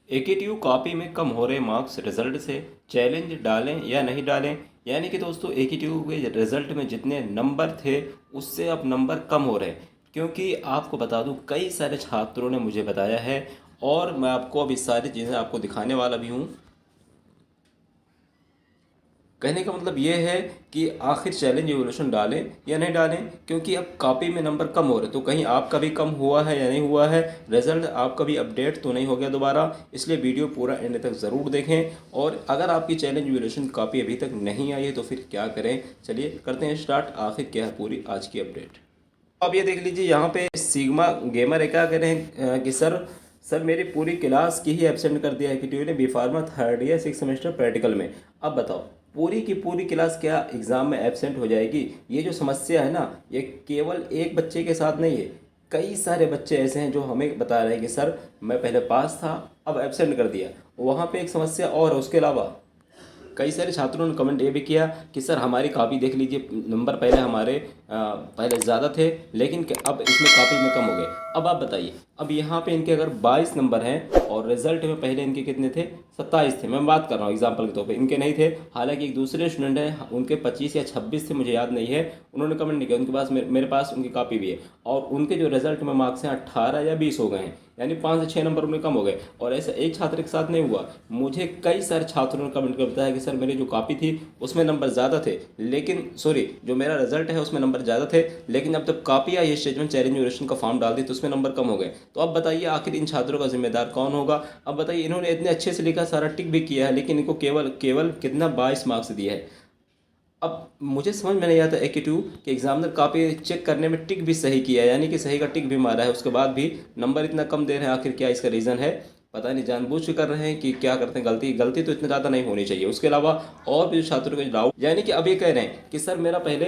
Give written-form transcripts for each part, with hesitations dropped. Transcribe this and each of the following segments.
AKTU copy में कम हो रहे मार्क्स रिजल्ट से, चैलेंज डालें या नहीं डालें। यानी कि दोस्तों एकेटीयू के रिजल्ट में जितने नंबर थे उससे अब नंबर कम हो रहे हैं। क्योंकि आपको बता दूं कई सारे छात्रों ने मुझे बताया है और मैं आपको अब इस सारी चीज़ें आपको दिखाने वाला भी हूँ। कहने का मतलब ये है कि आखिर चैलेंज एवोल्यूशन डालें या नहीं डालें, क्योंकि अब कॉपी में नंबर कम हो रहे। तो कहीं आपका भी कम हुआ है या नहीं हुआ है, रिजल्ट आपका भी अपडेट तो नहीं हो गया दोबारा। इसलिए वीडियो पूरा एंड तक ज़रूर देखें। और अगर आपकी चैलेंज एवोल्यूशन कॉपी अभी तक नहीं आई है तो फिर क्या करें। चलिए करते हैं स्टार्ट, आखिर क्या है पूरी आज की अपडेट। अब ये देख लीजिए यहाँ पे सिग्मा गेमर है, क्या कह रहे हैं कि सर मेरी पूरी क्लास की ही एब्सेंट कर दिया है कि ने B pharma third year 6 semester practical में। अब बताओ पूरी की पूरी क्लास क्या एग्ज़ाम में एब्सेंट हो जाएगी। ये जो समस्या है ना, ये केवल एक बच्चे के साथ नहीं है। कई सारे बच्चे ऐसे हैं जो हमें बता रहे हैं कि सर मैं पहले पास था अब एब्सेंट कर दिया। वहाँ पे एक समस्या और है उसके अलावा कई सारे छात्रों ने कमेंट ये भी किया कि सर हमारी कॉपी देख लीजिए, नंबर पहले हमारे पहले ज़्यादा थे लेकिन अब इसमें कॉपी में कम हो गए। अब आप बताइए, अब यहाँ पे इनके अगर 22 नंबर हैं और रिजल्ट में पहले इनके कितने थे, 27 थे। मैं बात कर रहा हूँ एग्जाम्पल के तौर पे, इनके नहीं थे। हालांकि एक दूसरे स्टूडेंट हैं उनके 25 या 26 थे, मुझे याद नहीं है, उन्होंने कमेंट नहीं किया। उनके पास मेरे पास उनकी कॉपी भी है और उनके जो रिजल्ट में मार्क्स हैं 18 या 20 हो गए हैं, यानी 5 से 6 नंबर उनमें कम हो गए। और ऐसा एक छात्र के साथ नहीं हुआ, मुझे कई सारे छात्रों ने कमेंट कर बताया कि सर मेरी जो कॉपी थी उसमें नंबर ज़्यादा थे, लेकिन सॉरी जो मेरा रिजल्ट है उसमें नंबर ज़्यादा थे, लेकिन अब जब कॉपी आई स्टेज में चैलेंज ड्यूरेशन का फॉर्म डाल दी तो उसमें नंबर कम हो गए। तो अब बताइए आखिर इन छात्रों का जिम्मेदार कौन होगा। अब बताइए इन्होंने इतने अच्छे से लिखा, सारा टिक भी किया है, लेकिन इनको केवल केवल कितना 22 मार्क्स दिया है। अब मुझे समझ में नहीं आता एकेट्यू कि एग्जामिनर कॉपी चेक करने में टिक भी सही किया है, यानी कि सही का टिक भी मारा है, उसके बाद भी नंबर इतना कम दे रहे हैं। आखिर क्या इसका रीज़न है, पता नहीं जानबूझ के कर रहे हैं कि क्या करते हैं। गलती गलती तो इतनी ज़्यादा नहीं होनी चाहिए। उसके अलावा और भी छात्रों के डाउट, यानी कि अब ये कह रहे हैं कि सर मेरा पहले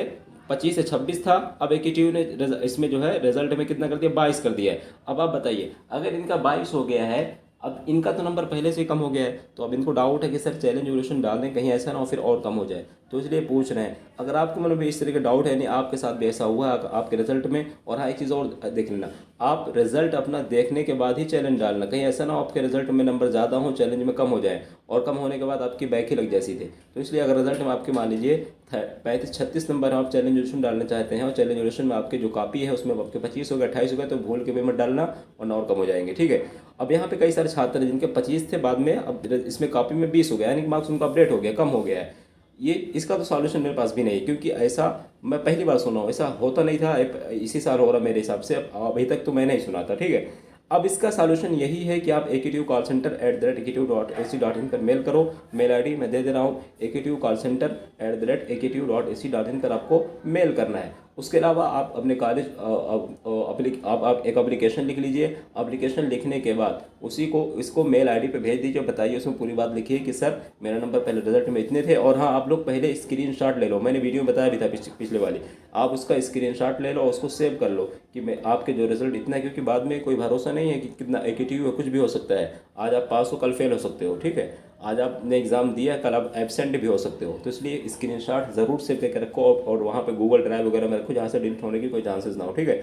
25 से 26 था, अब एकेट्यू ने इसमें जो है रिजल्ट में कितना कर दिया, 22 कर दिया है। अब आप बताइए अगर इनका 22 हो गया है, अब इनका तो नंबर पहले से ही कम हो गया है, तो अब इनको डाउट है कि सर चैलेंज एवोल्यूशन डाल दें कहीं ऐसा ना हो फिर और कम हो जाए। तो इसलिए पूछ रहे हैं। अगर आपके मन में इस तरह का डाउट है, नहीं आपके साथ भी ऐसा हुआ है आपके रिजल्ट में। और हाँ एक चीज़ और देख लेना, आप रिजल्ट अपना देखने के बाद ही चैलेंज डालना, कहीं ऐसा ना हो आपके रिजल्ट में नंबर ज़्यादा हो चैलेंज में कम हो जाए और कम होने के बाद आपकी बैक ही लग जाए सीधे। तो इसलिए अगर रिजल्ट में आपके मान लीजिए 35-36 नंबर आप चैलेंज एवोल्यूशन डालना चाहते हैं और चैलेंज एवोल्यूशन में आपके जो कॉपी है उसमें आपके 25 हो गए 28 हो गए, तो भूल के भी मत डालना वरना और कम हो जाएंगे, ठीक है। अब यहाँ पे कई सारे छात्र हैं जिनके 25 थे, बाद में अब इसमें कॉपी में 20 हो गया, यानी कि मार्क्स उनका अपडेट हो गया, कम हो गया है। ये इसका तो सॉल्यूशन मेरे पास भी नहीं है, क्योंकि ऐसा मैं पहली बार सुना हूँ, ऐसा होता नहीं था। इसी साल हो रहा मेरे हिसाब से, अब अभी तक तो मैं नहीं सुना था, ठीक है। अब इसका सॉल्यूशन यही है कि आप एकेटीयू कॉल सेंटर @AKTU.AC.in पर मेल करो। मेल आईडी मैं दे दे रहा हूँ, AKTU कॉल सेंटर @AKTU.AC.in पर आपको मेल करना है। उसके अलावा आप अपने कॉलेज आप एक एप्लीकेशन लिख लीजिए। एप्लीकेशन लिखने के बाद उसी को इसको मेल आईडी पे भेज दीजिए, बताइए उसमें पूरी बात लिखिए कि सर मेरा नंबर पहले रिजल्ट में इतने थे। और हाँ आप लोग पहले स्क्रीनशॉट ले लो, मैंने वीडियो में बताया भी था पिछले वाली, आप उसका स्क्रीनशॉट ले लो और उसको सेव कर लो कि मैं आपके जो रिजल्ट इतना है, क्योंकि बाद में कोई भरोसा नहीं है कि कितना एकेटीयू है, कुछ भी हो सकता है। आज आप पास हो कल फेल हो सकते हो, ठीक है। आज आपने एग्ज़ाम दिया कल आप एब्सेंट भी हो सकते हो। तो इसलिए स्क्रीनशॉट ज़रूर सेव करके रखो और वहाँ पे गूगल ड्राइव वगैरह में रखो जहाँ से डिलीट होने की कोई चांसेस ना हो, ठीक है।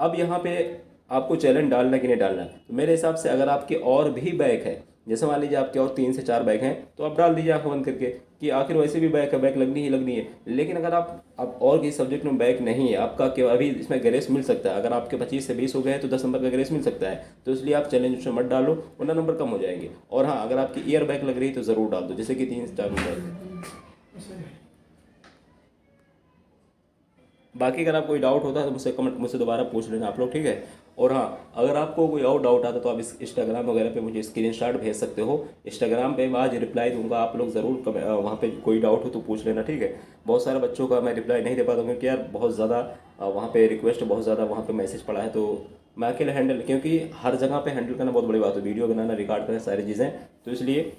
अब यहाँ पे आपको चैलेंज डालना कि नहीं डालना, तो मेरे हिसाब से अगर आपके और भी बैक है, जैसे मान लीजिए आपके और 3 से 4 बैक हैं, तो आप डाल दीजिए आंख बंद करके कि आखिर वैसे भी बैक है, बैक लगनी ही लगनी है। लेकिन अगर आप अब और किसी सब्जेक्ट में बैक नहीं है आपका, केवल अभी इसमें ग्रेस मिल सकता है। अगर आपके 25 से 20 हो गए हैं तो 10 नंबर का ग्रेस मिल सकता है। तो इसलिए आप चैलेंज उसमें मत डालो वरना नंबर कम हो जाएंगे। और हाँ अगर आपकी ईयर बैक लग रही है तो ज़रूर डाल दो, जैसे कि 3 से 4 नंबर। बाकी अगर आप कोई डाउट होता है तो मुझसे कमेंट मुझसे दोबारा पूछ लेना आप लोग, ठीक है। और हाँ अगर आपको कोई और डाउट आता है तो आप इस इंस्टाग्राम वगैरह पे मुझे स्क्रीनशॉट भेज सकते हो। इंस्टाग्राम पे मैं आज रिप्लाई दूंगा, आप लोग ज़रूर वहाँ पे कोई डाउट हो तो पूछ लेना, ठीक है। बहुत सारे बच्चों का मैं रिप्लाई नहीं दे पाता हूँ क्योंकि यार बहुत ज़्यादा वहाँ पे रिक्वेस्ट, बहुत ज़्यादा वहाँ पे मैसेज पड़ा है, तो मैं अकेले हैंडल, क्योंकि हर जगह पे हैंडल करना बहुत बड़ी बात है, वीडियो बनाना रिकॉर्ड करना सारी चीज़ें। तो इसलिए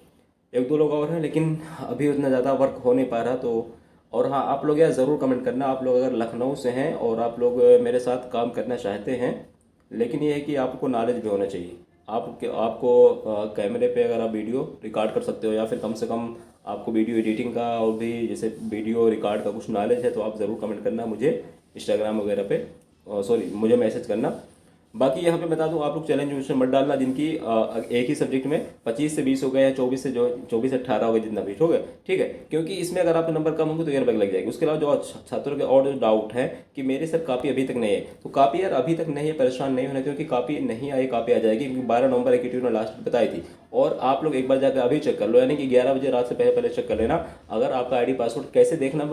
एक दो लोग और हैं लेकिन अभी उतना ज़्यादा वर्क हो नहीं पा रहा। तो और हाँ आप लोग यार ज़रूर कमेंट करना, आप लोग अगर लखनऊ से हैं और आप लोग मेरे साथ काम करना चाहते हैं, लेकिन ये है कि आपको नॉलेज भी होना चाहिए। आपको कैमरे पे अगर आप वीडियो रिकॉर्ड कर सकते हो या फिर कम से कम आपको वीडियो एडिटिंग का और भी जैसे वीडियो रिकॉर्ड का कुछ नॉलेज है, तो आप ज़रूर कमेंट करना मुझे इंस्टाग्राम वगैरह पे, सॉरी मुझे मैसेज करना। बाकी यहाँ पे बता दूं, आप लोग चैलेंज यूशन मत डालना जिनकी एक ही सब्जेक्ट में 25 से 20 हो गए या 24 से जो 24 से 18 हो गए, जितना भी हो गए, ठीक है। क्योंकि इसमें अगर आपके नंबर कम होंगे तो ईयर बैग लग जाएगी। उसके अलावा जो छात्रों के और डाउट है कि मेरे सर कापी अभी तक नहीं है, तो कापी यार अभी तक नहीं है, परेशान नहीं होना, क्योंकि कापी नहीं आई, कापी आ जाएगी, क्योंकि 12 नवंबर एक ने लास्ट बताई थी। और आप लोग एक बार जाकर अभी चेक कर लो, यानी कि 11 बजे रात से पहले पहले चेक कर लेना। अगर आपका आईडी पासवर्ड कैसे देखना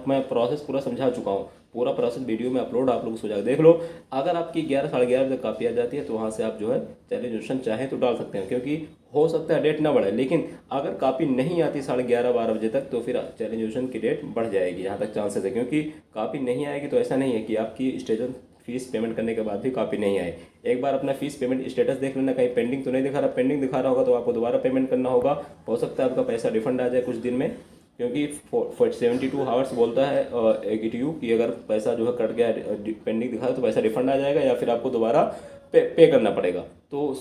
मैं प्रोसेस पूरा समझा चुका हूँ, पूरा प्रोसेस वीडियो में अपलोड, आप लोग उसको जाकर देख लो। अगर आपकी 11 साढ़े 11 बजे कापी आ जाती है तो वहाँ से आप जो है चैलेंज चाहें तो डाल सकते हैं, क्योंकि हो सकता है डेट ना बढ़े। लेकिन अगर कापी नहीं आती 11:30 12 बजे तक तो फिर चैलेंज की डेट बढ़ जाएगी, जहाँ तक चांसेस है। क्योंकि कापी नहीं आएगी तो ऐसा नहीं है कि आपकी स्टेशन फीस पेमेंट करने के बाद भी कापी नहीं आए। एक बार अपना फीस पेमेंट स्टेटस देख लेना, कहीं पेंडिंग तो नहीं दिखा रहा। पेंडिंग दिखा रहा होगा तो आपको दोबारा पेमेंट करना होगा। हो सकता है आपका पैसा रिफंड आ जाए कुछ दिन में, क्योंकि 72 आवर्स बोलता है AKTU कि अगर पैसा जो है कट गया, पेंडिंग दिखा तो पैसा रिफंड आ जाएगा या फिर आपको दोबारा पे करना पड़ेगा। तो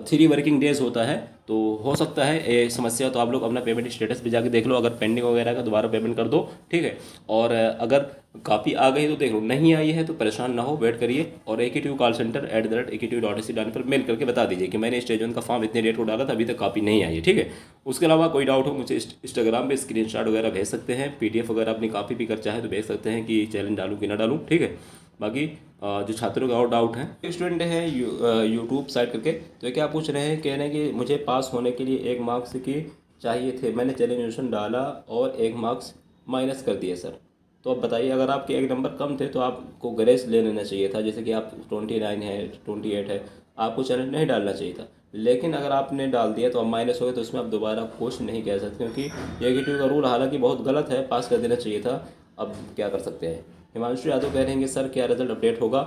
3 वर्किंग डेज होता है, तो हो सकता है ये समस्या। तो आप लोग अपना पेमेंट स्टेटस भी जाके देख लो, अगर पेंडिंग वगैरह का दोबारा पेमेंट कर दो, ठीक है। और अगर काफ़ी आ गई तो देख लो, नहीं आई है तो परेशान ना हो, वेट करिए। और AKTU कॉल सेंटर @AKTU.ac डालने पर मेल करके बता दीजिए कि मैंने स्टेज 1 का फॉर्म इतने डेट को डाला था, अभी तक कापी नहीं आई है, ठीक है। उसके अलावा कोई डाउट हो मुझे इंस्टाग्राम पे स्क्रीनशॉट वगैरह भेज सकते हैं, PDF वगैरह अपनी कॉपी भी कर चाहे तो भेज सकते हैं कि चैलेंज डालूँ कि ना डालूँ, ठीक है। बाकी जो छात्रों के और डाउट हैं, स्टूडेंट हैं यूट्यूब साइट करके, तो क्या पूछ रहे हैं, कह रहे हैं कि मुझे पास होने के लिए 1 मार्क्स की चाहिए थे, मैंने चैलेंज डाला और 1 मार्क्स माइनस कर दिए सर। तो अब बताइए, अगर आपके 1 नंबर कम थे तो आपको ग्रेस ले लेना चाहिए था, जैसे कि आप 29 है 28 है, आपको चैलेंज नहीं डालना चाहिए था। लेकिन अगर आपने डाल दिया तो अब माइनस हो गया, तो उसमें आप दोबारा कुछ नहीं कह सकते, क्योंकि नेगेटिव का रूल हालांकि बहुत गलत है, पास कर देना चाहिए था। अब क्या कर सकते हैं। हिमांशु यादव कह रहे हैं कि सर क्या रिजल्ट अपडेट होगा।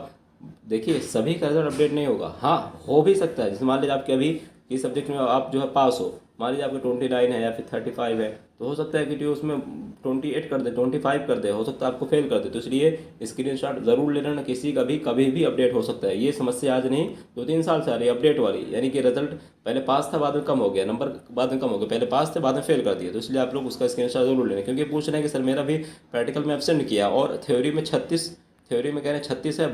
देखिए, सभी का रिजल्ट अपडेट नहीं होगा, हाँ हो भी सकता है। जैसे मान लीजिए आपके अभी इस सब्जेक्ट में आप जो है पास हो, मान लीजिए आपके 29 है या फिर 35 है, तो हो सकता है कि जो उसमें 28 कर दे, 25 कर दे, हो सकता है आपको फेल कर दे। तो इसलिए स्क्रीनशॉट ज़रूर ले लेना, किसी का भी कभी भी अपडेट हो सकता है। ये समस्या आज नहीं 2-3 साल से आ रही है अपडेट वाली, यानी कि रिजल्ट पहले पास था बाद में कम हो गया, नंबर बाद में कम हो गया, पहले पास थे बाद में फेल कर दिया। तो इसलिए आप लोग उसका स्क्रीनशॉट जरूर लेना, क्योंकि पूछ रहे हैं कि सर मेरा भी प्रैक्टिकल में एब्सेंट किया और थ्योरी में 36, थ्योरी में कह रहे हैं 36 है,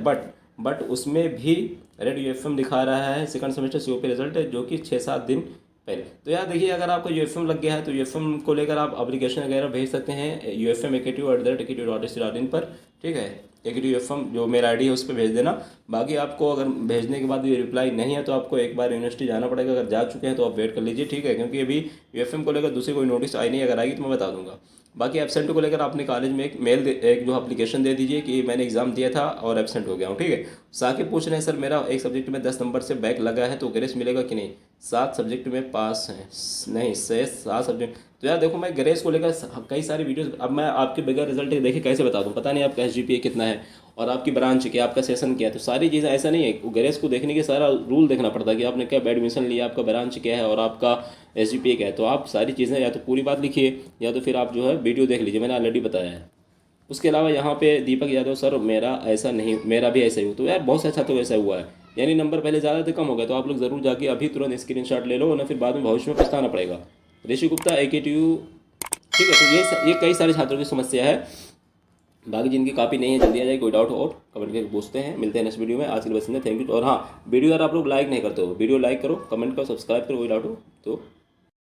बट उसमें भी रेड UFM दिखा रहा है सेकंड सेमेस्टर COP रिजल्ट है, जो कि 6-7 दिन पहले। तो यार देखिए, अगर आपको UFM लग गया है तो UFM को लेकर आप एप्लीकेशन वगैरह भेज सकते हैं UFM@AKTU.ac.in पर, ठीक है। AKTU UFM जो मेरा ID है उस पर भेज देना। बाकी आपको अगर भेजने के बाद भी रिप्लाई नहीं है तो आपको एक बार यूनिवर्सिटी जाना पड़ेगा। अगर जा चुके हैं तो आप वेट कर लीजिए, ठीक है, क्योंकि अभी UFM को लेकर दूसरी कोई नोटिस आई नहीं, अगर आएगी तो मैं बता दूंगा। बाकी एब्सेंट को लेकर अपने कॉलेज में एक जो एप्लीकेशन दे दीजिए कि मैंने एग्जाम दिया था और एब्सेंट हो गया हूँ, ठीक है। साकिब पूछ रहे हैं सर मेरा एक सब्जेक्ट में 10 नंबर से बैक लगा है तो ग्रेस मिलेगा कि नहीं। 7 सब्जेक्ट में पास हैं, नहीं से 7 सब्जेक्ट। तो यार देखो, मैं ग्रेस को लेकर कई सारी वीडियोस, अब मैं आपके बगैर रिजल्ट देखे कैसे बता दूँ, पता नहीं आपका SGPA कितना है और आपकी ब्रांच क्या, आपका सेशन क्या है। तो सारी चीज़ें ऐसा नहीं है, ग्रेस को देखने के सारा रूल देखना पड़ता है कि आपने क्या एडमिशन लिया, आपका ब्रांच क्या है और आपका SGPA क्या है। तो आप सारी चीज़ें या तो पूरी बात लिखिए या तो फिर आप जो है वीडियो देख लीजिए, मैंने ऑलरेडी बताया है। उसके अलावा यहाँ पे दीपक यादव सर मेरा ऐसा नहीं, मेरा भी ऐसा ही हो। तो यार बहुत से अच्छा तो ऐसा हुआ है, यानी नंबर पहले ज़्यादा थे कम हो गया। तो आप लोग ज़रूर जाके अभी तुरंत स्क्रीनशॉट ले लो, वरना फिर बाद में भविष्य में पछताना पड़ेगा। ऋषि गुप्ता AKTU, ठीक है। तो ये कई सारे छात्रों की समस्या है। बाकी जिनकी कॉपी नहीं है जल्दी आ जाए, कोई डाउट हो और कमेंट करके पूछते हैं। मिलते हैं नेक्स्ट वीडियो में, आज के लिए बस इतना, थैंक यू। और हाँ, वीडियो यार आप लोग लाइक नहीं करते हो, वीडियो लाइक करो, कमेंट करो, सब्सक्राइब करो, कोई डाउट हो तो